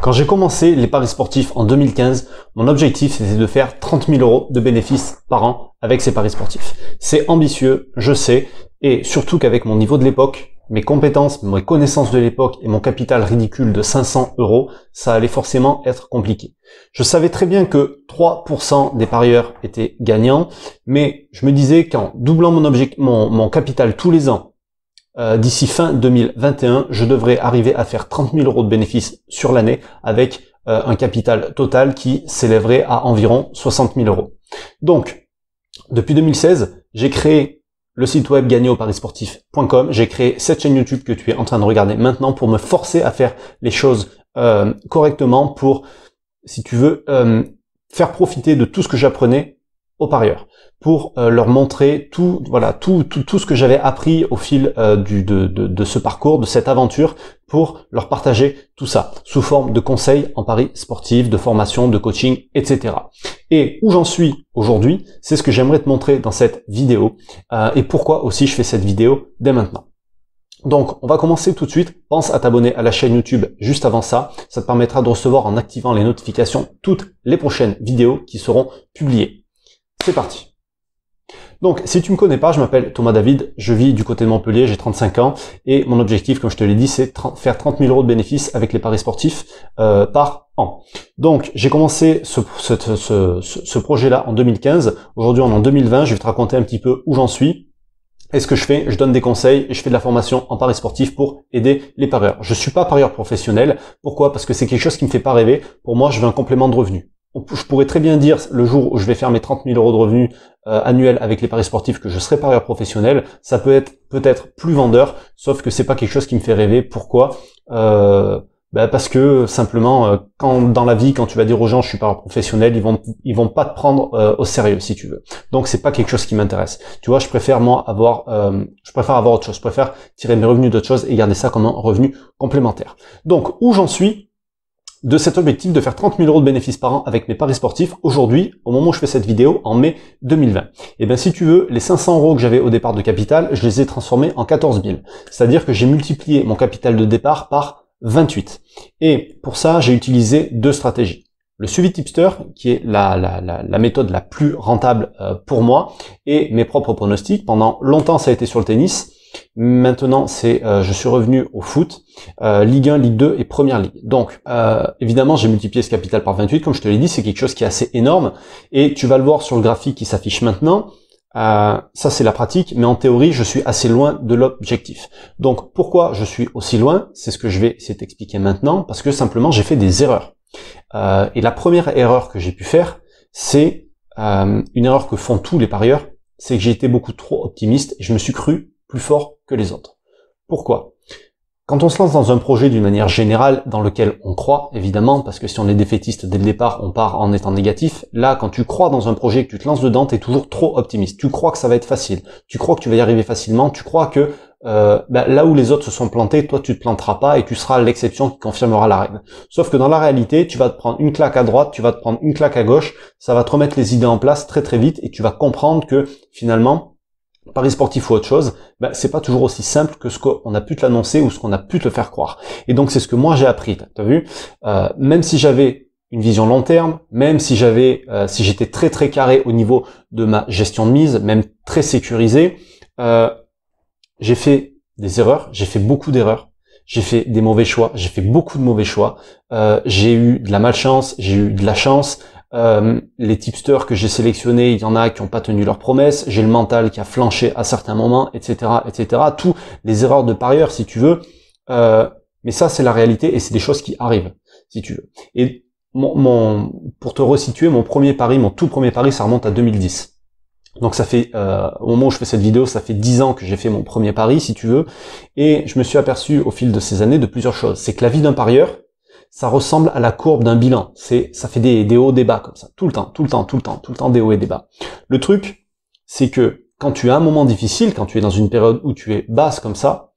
Quand j'ai commencé les paris sportifs en 2015, mon objectif c'était de faire 30 000 € de bénéfices par an avec ces paris sportifs. C'est ambitieux, je sais, et surtout qu'avec mon niveau de l'époque, mes compétences, mes connaissances de l'époque et mon capital ridicule de 500 €, ça allait forcément être compliqué. Je savais très bien que 3% des parieurs étaient gagnants, mais je me disais qu'en doublant mon capital tous les ans, d'ici fin 2021, je devrais arriver à faire 30 000 € de bénéfices sur l'année avec un capital total qui s'élèverait à environ 60 000 €. Donc, depuis 2016, j'ai créé le site web gagnerauparissportif.com, j'ai créé cette chaîne YouTube que tu es en train de regarder maintenant pour me forcer à faire les choses correctement pour, si tu veux, faire profiter de tout ce que j'apprenais aux parieurs, pour leur montrer tout ce que j'avais appris au fil de ce parcours, de cette aventure, pour leur partager tout ça sous forme de conseils en paris sportifs, de formation, de coaching, etc. Et où j'en suis aujourd'hui, c'est ce que j'aimerais te montrer dans cette vidéo et pourquoi aussi je fais cette vidéo dès maintenant. Donc, on va commencer tout de suite. Pense à t'abonner à la chaîne YouTube juste avant ça. Ça te permettra de recevoir en activant les notifications toutes les prochaines vidéos qui seront publiées. C'est parti. Donc, si tu me connais pas, je m'appelle Thomas David, je vis du côté de Montpellier, j'ai 35 ans, et mon objectif, comme je te l'ai dit, c'est faire 30 000 € de bénéfices avec les paris sportifs par an. Donc, j'ai commencé ce projet-là en 2015. Aujourd'hui, on est en 2020, je vais te raconter un petit peu où j'en suis. Et ce que je fais, je donne des conseils et je fais de la formation en paris sportifs pour aider les parieurs. Je suis pas parieur professionnel. Pourquoi? Parce que c'est quelque chose qui me fait pas rêver. Pour moi, je veux un complément de revenus. Je pourrais très bien dire le jour où je vais faire mes 30 000 € de revenus annuels avec les paris sportifs que je serai parieur professionnel. Ça peut être peut-être plus vendeur, sauf que c'est pas quelque chose qui me fait rêver. Pourquoi? Parce que simplement, dans la vie, quand tu vas dire aux gens je suis parieur professionnel, ils vont pas te prendre au sérieux, si tu veux. Donc c'est pas quelque chose qui m'intéresse. Tu vois, je préfère avoir autre chose. Je préfère tirer mes revenus d'autre chose et garder ça comme un revenu complémentaire. Donc où j'en suis de cet objectif de faire 30 000 € de bénéfices par an avec mes paris sportifs aujourd'hui, au moment où je fais cette vidéo, en mai 2020. Et bien si tu veux, les 500 € que j'avais au départ de capital, je les ai transformés en 14 000. C'est-à-dire que j'ai multiplié mon capital de départ par 28. Et pour ça, j'ai utilisé deux stratégies. Le suivi tipster, qui est la méthode la plus rentable pour moi, et mes propres pronostics. Pendant longtemps, ça a été sur le tennis. Maintenant, je suis revenu au foot, Ligue 1, Ligue 2 et Première Ligue. Donc, évidemment, j'ai multiplié ce capital par 28, comme je te l'ai dit, c'est quelque chose qui est assez énorme. Et tu vas le voir sur le graphique qui s'affiche maintenant. Ça, c'est la pratique, mais en théorie, je suis assez loin de l'objectif. Donc, pourquoi je suis aussi loin? C'est ce que je vais essayer d'expliquer maintenant, parce que simplement, j'ai fait des erreurs. Et la première erreur que j'ai pu faire, c'est une erreur que font tous les parieurs, c'est que j'ai été beaucoup trop optimiste et je me suis cru plus fort que les autres. Pourquoi? Quand on se lance dans un projet d'une manière générale dans lequel on croit, évidemment, parce que si on est défaitiste dès le départ, on part en étant négatif. Là, quand tu crois dans un projet et que tu te lances dedans, tu es toujours trop optimiste. Tu crois que ça va être facile. Tu crois que tu vas y arriver facilement. Tu crois que là où les autres se sont plantés, toi tu te planteras pas et tu seras l'exception qui confirmera la règle. Sauf que dans la réalité, tu vas te prendre une claque à droite, tu vas te prendre une claque à gauche, ça va te remettre les idées en place très très vite et tu vas comprendre que finalement, paris sportif ou autre chose, c'est pas toujours aussi simple que ce qu'on a pu te l'annoncer ou ce qu'on a pu te faire croire. Et donc c'est ce que moi j'ai appris, t'as vu, même si j'avais une vision long terme, même si si j'étais très très carré au niveau de ma gestion de mise, même très sécurisé, j'ai fait des erreurs, j'ai fait beaucoup d'erreurs, j'ai fait des mauvais choix, j'ai fait beaucoup de mauvais choix, j'ai eu de la malchance, j'ai eu de la chance. Les tipsters que j'ai sélectionnés, il y en a qui n'ont pas tenu leurs promesses, j'ai le mental qui a flanché à certains moments, etc., etc. Tous les erreurs de parieurs, si tu veux. Mais ça, c'est la réalité et c'est des choses qui arrivent, si tu veux. Et pour te resituer, mon tout premier pari, ça remonte à 2010. Donc ça fait, au moment où je fais cette vidéo, ça fait 10 ans que j'ai fait mon premier pari, si tu veux. Et je me suis aperçu au fil de ces années de plusieurs choses. C'est que la vie d'un parieur, ça ressemble à la courbe d'un bilan. Ça fait des hauts, des bas comme ça. Tout le temps des hauts et des bas. Le truc, c'est que quand tu as un moment difficile, quand tu es dans une période où tu es basse comme ça,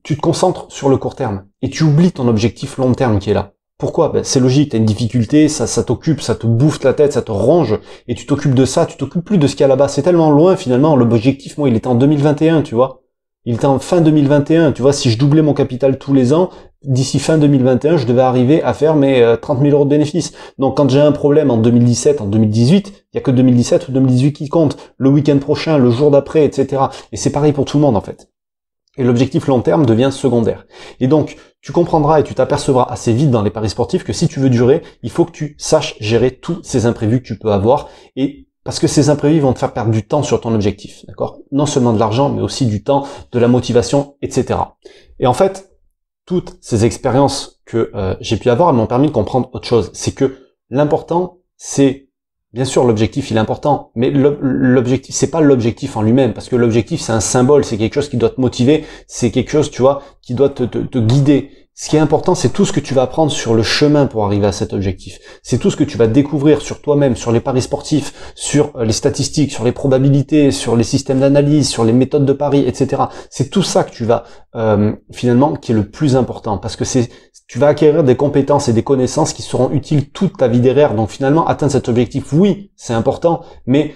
tu te concentres sur le court terme et tu oublies ton objectif long terme qui est là. Pourquoi? C'est logique, tu as une difficulté, ça t'occupe, ça te bouffe la tête, ça te ronge, et tu t'occupes de ça, tu t'occupes plus de ce qu'il y a là-bas. C'est tellement loin finalement, l'objectif, moi, il était en 2021, tu vois. Il était en fin 2021, tu vois, si je doublais mon capital tous les ans, d'ici fin 2021, je devais arriver à faire mes 30 000 euros de bénéfices. Donc quand j'ai un problème en 2017, en 2018, il n'y a que 2017 ou 2018 qui compte. Le week-end prochain, le jour d'après, etc. Et c'est pareil pour tout le monde en fait. Et l'objectif long terme devient secondaire. Et donc, tu comprendras et tu t'apercevras assez vite dans les paris sportifs que si tu veux durer, il faut que tu saches gérer tous ces imprévus que tu peux avoir. Et parce que ces imprévus vont te faire perdre du temps sur ton objectif, d'accord? Non seulement de l'argent, mais aussi du temps, de la motivation, etc. Et en fait, toutes ces expériences que j'ai pu avoir, elles m'ont permis de comprendre autre chose. C'est que l'important, c'est bien sûr, l'objectif, il est important, mais l'objectif, c'est pas l'objectif en lui-même, parce que l'objectif, c'est un symbole, c'est quelque chose qui doit te motiver, c'est quelque chose, tu vois, qui doit te guider. Ce qui est important, c'est tout ce que tu vas apprendre sur le chemin pour arriver à cet objectif. C'est tout ce que tu vas découvrir sur toi-même, sur les paris sportifs, sur les statistiques, sur les probabilités, sur les systèmes d'analyse, sur les méthodes de paris, etc. C'est tout ça que tu vas, finalement, qui est le plus important, parce que tu vas acquérir des compétences et des connaissances qui seront utiles toute ta vie derrière. Donc finalement, atteindre cet objectif, oui, c'est important, mais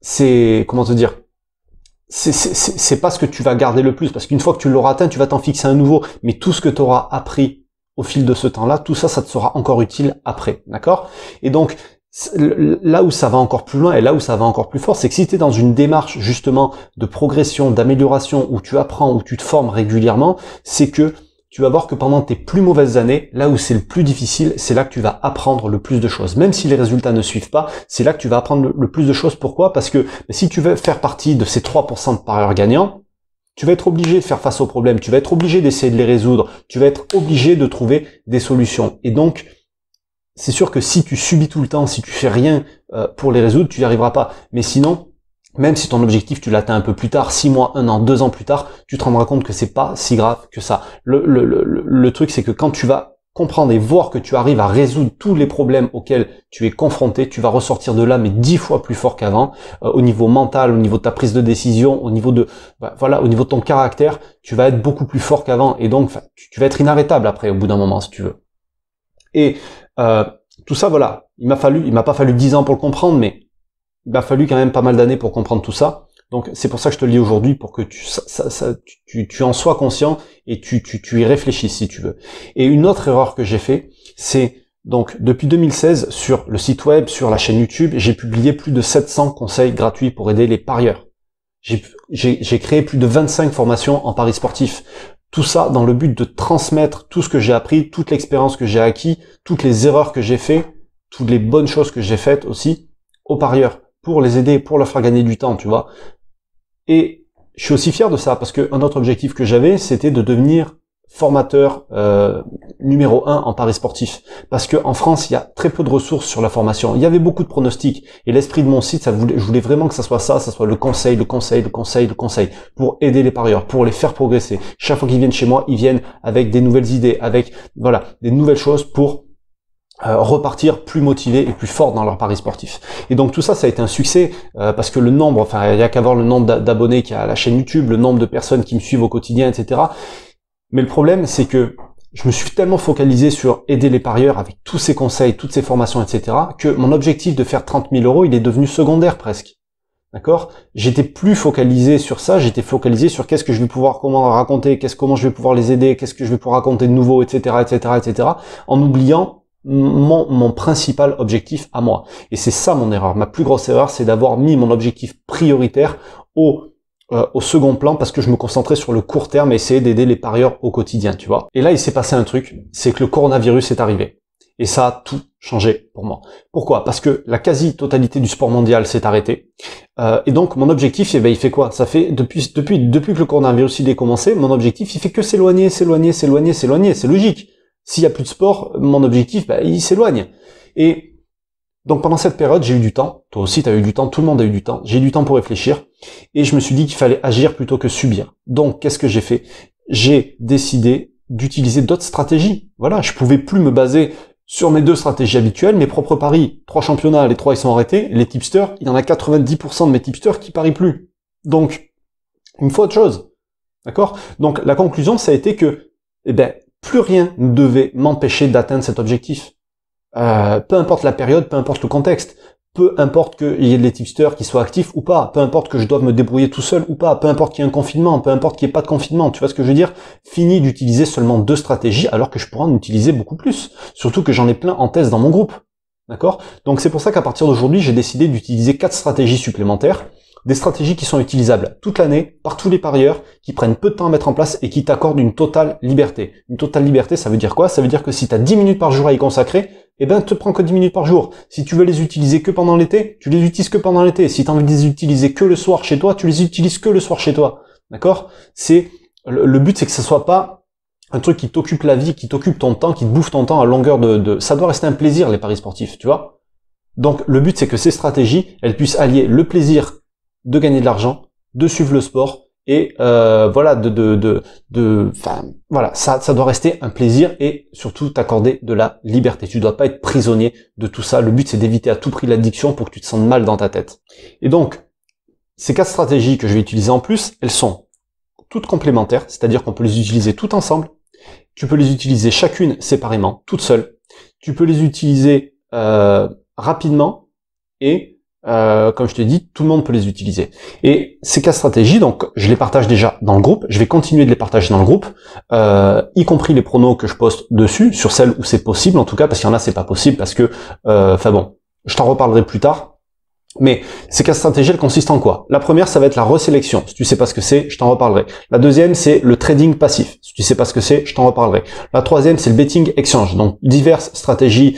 c'est, comment te dire, c'est pas ce que tu vas garder le plus, parce qu'une fois que tu l'auras atteint, tu vas t'en fixer un nouveau, mais tout ce que tu auras appris au fil de ce temps-là, tout ça, ça te sera encore utile après, d'accord? Et donc, là où ça va encore plus loin et là où ça va encore plus fort, c'est que si tu es dans une démarche justement de progression, d'amélioration, où tu apprends, où tu te formes régulièrement, c'est que tu vas voir que pendant tes plus mauvaises années, là où c'est le plus difficile, c'est là que tu vas apprendre le plus de choses. Même si les résultats ne suivent pas, c'est là que tu vas apprendre le plus de choses. Pourquoi? Parce que si tu veux faire partie de ces 3% de parieurs gagnants, tu vas être obligé de faire face aux problèmes, tu vas être obligé d'essayer de les résoudre, tu vas être obligé de trouver des solutions. Et donc, c'est sûr que si tu subis tout le temps, si tu fais rien pour les résoudre, tu n'y arriveras pas. Mais sinon, même si ton objectif tu l'atteins un peu plus tard, 6 mois, 1 an, 2 ans plus tard, tu te rendras compte que c'est pas si grave que ça. Le truc, c'est que quand tu vas comprendre et voir que tu arrives à résoudre tous les problèmes auxquels tu es confronté, tu vas ressortir de là mais 10 fois plus fort qu'avant, au niveau mental, au niveau de ta prise de décision, au niveau de voilà, au niveau de ton caractère, tu vas être beaucoup plus fort qu'avant et donc tu vas être inarrêtable après au bout d'un moment si tu veux. Et tout ça, voilà, il m'a pas fallu 10 ans pour le comprendre, mais il m'a fallu quand même pas mal d'années pour comprendre tout ça. Donc c'est pour ça que je te le dis aujourd'hui, pour que tu en sois conscient et tu y réfléchisses si tu veux. Et une autre erreur que j'ai fait, c'est donc depuis 2016 sur le site web, sur la chaîne YouTube, j'ai publié plus de 700 conseils gratuits pour aider les parieurs. J'ai créé plus de 25 formations en paris sportifs. Tout ça dans le but de transmettre tout ce que j'ai appris, toute l'expérience que j'ai acquis, toutes les erreurs que j'ai fait, toutes les bonnes choses que j'ai faites aussi aux parieurs, pour les aider, pour leur faire gagner du temps, tu vois. Et je suis aussi fier de ça, parce qu'un autre objectif que j'avais, c'était de devenir formateur numéro 1 en paris sportif. Parce qu'en France, il y a très peu de ressources sur la formation. Il y avait beaucoup de pronostics. Et l'esprit de mon site, je voulais vraiment que ça soit le conseil, pour aider les parieurs, pour les faire progresser. Chaque fois qu'ils viennent chez moi, ils viennent avec des nouvelles idées, avec voilà des nouvelles choses pour repartir plus motivés et plus forts dans leur paris sportif. Et donc tout ça, ça a été un succès parce que le nombre, enfin il y a qu'à voir le nombre d'abonnés qu'il y a à la chaîne YouTube, le nombre de personnes qui me suivent au quotidien, etc. Mais le problème, c'est que je me suis tellement focalisé sur aider les parieurs avec tous ces conseils, toutes ces formations, etc., que mon objectif de faire 30 000 euros, il est devenu secondaire presque. D'accord? J'étais plus focalisé sur ça, j'étais focalisé sur qu'est-ce que je vais pouvoir comment raconter, comment je vais pouvoir les aider, qu'est-ce que je vais pouvoir raconter de nouveau, etc., en oubliant mon principal objectif à moi. Et c'est ça mon erreur. Ma plus grosse erreur, c'est d'avoir mis mon objectif prioritaire au second plan parce que je me concentrais sur le court terme et essayer d'aider les parieurs au quotidien, tu vois. Et là, il s'est passé un truc, c'est que le coronavirus est arrivé. Et ça a tout changé pour moi. Pourquoi? Parce que la quasi-totalité du sport mondial s'est arrêtée. Et donc, mon objectif, eh ben, il fait quoi? Ça fait, depuis que le coronavirus il est commencé, mon objectif, il fait que s'éloigner. C'est logique. S'il y a plus de sport, mon objectif, il s'éloigne. Et donc pendant cette période, j'ai eu du temps. Toi aussi, tu as eu du temps. Tout le monde a eu du temps. J'ai eu du temps pour réfléchir. Et je me suis dit qu'il fallait agir plutôt que subir. Donc, qu'est-ce que j'ai fait? J'ai décidé d'utiliser d'autres stratégies. Voilà, je pouvais plus me baser sur mes 2 stratégies habituelles, mes propres paris. 3 championnats, les 3 ils sont arrêtés. Les tipsters, il y en a 90% de mes tipsters qui parient plus. Donc, il me faut autre chose. D'accord? Donc, la conclusion, ça a été que, plus rien ne devait m'empêcher d'atteindre cet objectif. Peu importe la période, peu importe le contexte. peu importe qu'il y ait des tipsters qui soient actifs ou pas, peu importe que je doive me débrouiller tout seul ou pas, peu importe qu'il y ait un confinement, peu importe qu'il n'y ait pas de confinement, tu vois ce que je veux dire? Fini d'utiliser seulement 2 stratégies alors que je pourrais en utiliser beaucoup plus. Surtout que j'en ai plein en test dans mon groupe. D'accord? Donc c'est pour ça qu'à partir d'aujourd'hui, j'ai décidé d'utiliser 4 stratégies supplémentaires. Des stratégies qui sont utilisables toute l'année par tous les parieurs, qui prennent peu de temps à mettre en place et qui t'accordent une totale liberté. Une totale liberté, ça veut dire quoi? Ça veut dire que si tu as 10 minutes par jour à y consacrer, eh ben, te prends que 10 minutes par jour. Si tu veux les utiliser que pendant l'été, tu les utilises que pendant l'été. Si tu as envie de les utiliser que le soir chez toi, tu les utilises que le soir chez toi. D'accord? Le but, c'est que ça soit pas un truc qui t'occupe la vie, qui t'occupe ton temps, qui te bouffe ton temps à longueur ça doit rester un plaisir, les paris sportifs, tu vois? Donc, le but, c'est que ces stratégies, elles puissent allier le plaisir de gagner de l'argent, de suivre le sport, et voilà, voilà, ça doit rester un plaisir et surtout t'accorder de la liberté. Tu dois pas être prisonnier de tout ça. Le but, c'est d'éviter à tout prix l'addiction pour que tu te sentes mal dans ta tête. Et donc, ces 4 stratégies que je vais utiliser en plus, elles sont toutes complémentaires, c'est-à-dire qu'on peut les utiliser toutes ensemble. Tu peux les utiliser chacune séparément, toutes seules. Tu peux les utiliser rapidement et comme je te dis, tout le monde peut les utiliser. Et ces 4 stratégies, donc je les partage déjà dans le groupe, je vais continuer de les partager dans le groupe, y compris les pronos que je poste dessus, sur celles où c'est possible en tout cas, parce qu'il y en a c'est pas possible, parce que, bon, je t'en reparlerai plus tard. Mais ces 4 stratégies, elles consistent en quoi? La première, ça va être la resélection. Si tu sais pas ce que c'est, je t'en reparlerai. La deuxième, c'est le trading passif. Si tu sais pas ce que c'est, je t'en reparlerai. La troisième, c'est le betting exchange. Donc, diverses stratégies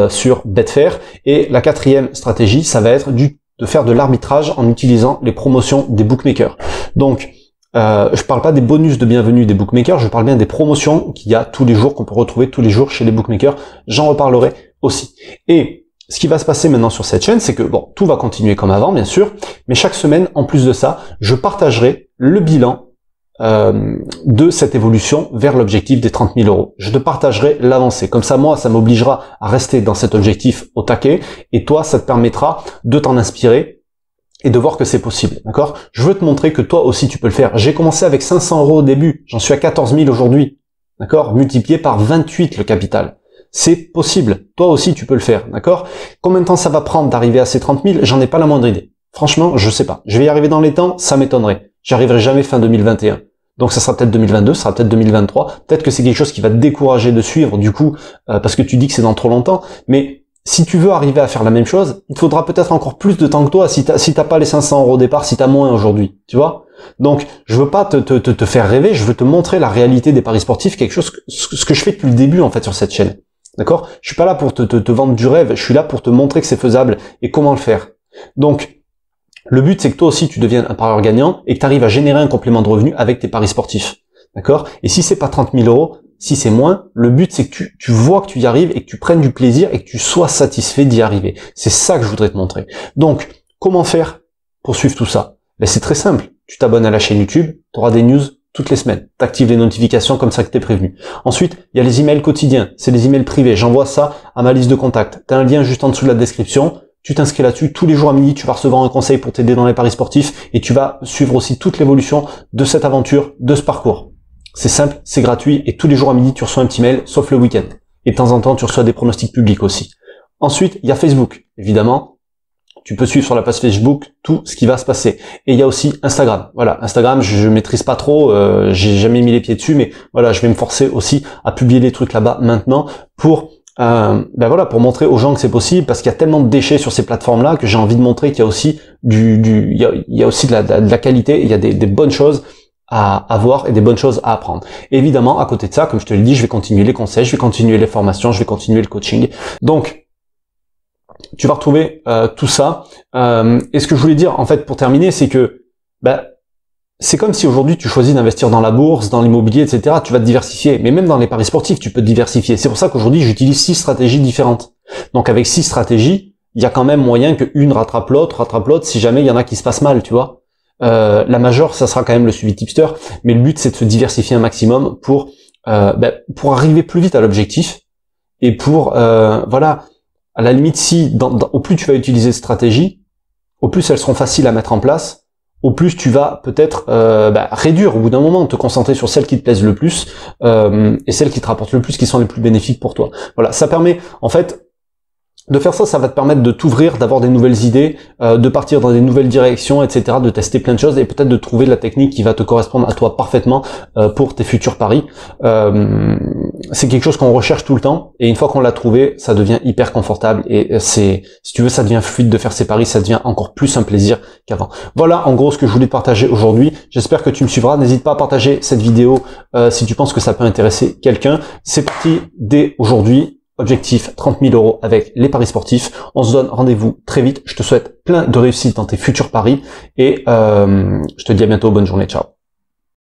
sur Betfair. Et la quatrième stratégie, ça va être de faire de l'arbitrage en utilisant les promotions des bookmakers. Donc, je parle pas des bonus de bienvenue des bookmakers, je parle bien des promotions qu'il y a tous les jours, qu'on peut retrouver tous les jours chez les bookmakers. J'en reparlerai aussi. Et ce qui va se passer maintenant sur cette chaîne, c'est que, bon, tout va continuer comme avant, bien sûr, mais chaque semaine, en plus de ça, je partagerai le bilan de cette évolution vers l'objectif des 30 000 euros. Je te partagerai l'avancée. Comme ça, moi, ça m'obligera à rester dans cet objectif au taquet, et toi, ça te permettra de t'en inspirer et de voir que c'est possible, d'accord? Je veux te montrer que toi aussi, tu peux le faire. J'ai commencé avec 500 euros au début, j'en suis à 14 000 aujourd'hui, d'accord? Multiplié par 28 le capital. C'est possible. Toi aussi, tu peux le faire, d'accord? Combien de temps ça va prendre d'arriver à ces 30 000? J'en ai pas la moindre idée. Franchement, je sais pas. Je vais y arriver dans les temps, ça m'étonnerait. J'y arriverai jamais fin 2021. Donc ça sera peut-être 2022, ça sera peut-être 2023. Peut-être que c'est quelque chose qui va te décourager de suivre, du coup, parce que tu dis que c'est dans trop longtemps. Mais si tu veux arriver à faire la même chose, il te faudra peut-être encore plus de temps que toi si t'as pas les 500 euros au départ, si t'as moins aujourd'hui, tu vois? Donc, je veux pas te faire rêver, je veux te montrer la réalité des paris sportifs, quelque chose, ce que je fais depuis le début, en fait, sur cette chaîne. D'accord? Je suis pas là pour te vendre du rêve, je suis là pour te montrer que c'est faisable et comment le faire. Donc, le but, c'est que toi aussi, tu deviennes un parieur gagnant et que tu arrives à générer un complément de revenu avec tes paris sportifs. D'accord? Et si c'est pas 30 000 euros, si c'est moins, le but, c'est que tu vois que tu y arrives et que tu prennes du plaisir et que tu sois satisfait d'y arriver. C'est ça que je voudrais te montrer. Donc, comment faire pour suivre tout ça? Ben, c'est très simple. Tu t'abonnes à la chaîne YouTube, tu auras des news toutes les semaines. Tu actives les notifications comme ça que tu es prévenu. Ensuite, il y a les emails quotidiens. C'est les emails privés. J'envoie ça à ma liste de contacts. Tu as un lien juste en dessous de la description. Tu t'inscris là-dessus. Tous les jours à midi, tu vas recevoir un conseil pour t'aider dans les paris sportifs et tu vas suivre aussi toute l'évolution de cette aventure, de ce parcours. C'est simple, c'est gratuit et tous les jours à midi, tu reçois un petit mail, sauf le week-end. Et de temps en temps, tu reçois des pronostics publics aussi. Ensuite, il y a Facebook, évidemment. Tu peux suivre sur la page Facebook tout ce qui va se passer. Et il y a aussi Instagram. Voilà, Instagram, je maîtrise pas trop, j'ai jamais mis les pieds dessus, mais voilà, je vais me forcer aussi à publier des trucs là-bas maintenant pour pour montrer aux gens que c'est possible, parce qu'il y a tellement de déchets sur ces plateformes-là que j'ai envie de montrer qu'il y a aussi il y a aussi de la qualité, il y a des bonnes choses à avoir et des bonnes choses à apprendre. Et évidemment, à côté de ça, comme je te l'ai dit, je vais continuer les conseils, je vais continuer les formations, je vais continuer le coaching. Donc, tu vas retrouver tout ça. Et ce que je voulais dire, en fait, pour terminer, c'est que c'est comme si aujourd'hui tu choisis d'investir dans la bourse, dans l'immobilier, etc. Tu vas te diversifier. Mais même dans les paris sportifs, tu peux te diversifier. C'est pour ça qu'aujourd'hui, j'utilise 6 stratégies différentes. Donc avec 6 stratégies, il y a quand même moyen qu'une rattrape l'autre, si jamais il y en a qui se passent mal, tu vois. La majeure, ça sera quand même le suivi tipster. Mais le but, c'est de se diversifier un maximum pour arriver plus vite à l'objectif. Et pour, à la limite, si au plus tu vas utiliser de stratégies, au plus elles seront faciles à mettre en place, au plus tu vas peut-être réduire au bout d'un moment, te concentrer sur celles qui te plaisent le plus et celles qui te rapportent le plus, qui sont les plus bénéfiques pour toi. Voilà, ça permet en fait De faire ça, ça va te permettre de t'ouvrir, d'avoir des nouvelles idées, de partir dans des nouvelles directions, etc., de tester plein de choses et peut-être de trouver la technique qui va te correspondre à toi parfaitement pour tes futurs paris. C'est quelque chose qu'on recherche tout le temps et une fois qu'on l'a trouvé, ça devient hyper confortable et si tu veux, ça devient fluide de faire ses paris, ça devient encore plus un plaisir qu'avant. Voilà en gros ce que je voulais te partager aujourd'hui. J'espère que tu me suivras. N'hésite pas à partager cette vidéo si tu penses que ça peut intéresser quelqu'un. C'est parti dès aujourd'hui. Objectif 30 000 € avec les paris sportifs. On se donne rendez-vous très vite. Je te souhaite plein de réussite dans tes futurs paris et je te dis à bientôt. Bonne journée. Ciao.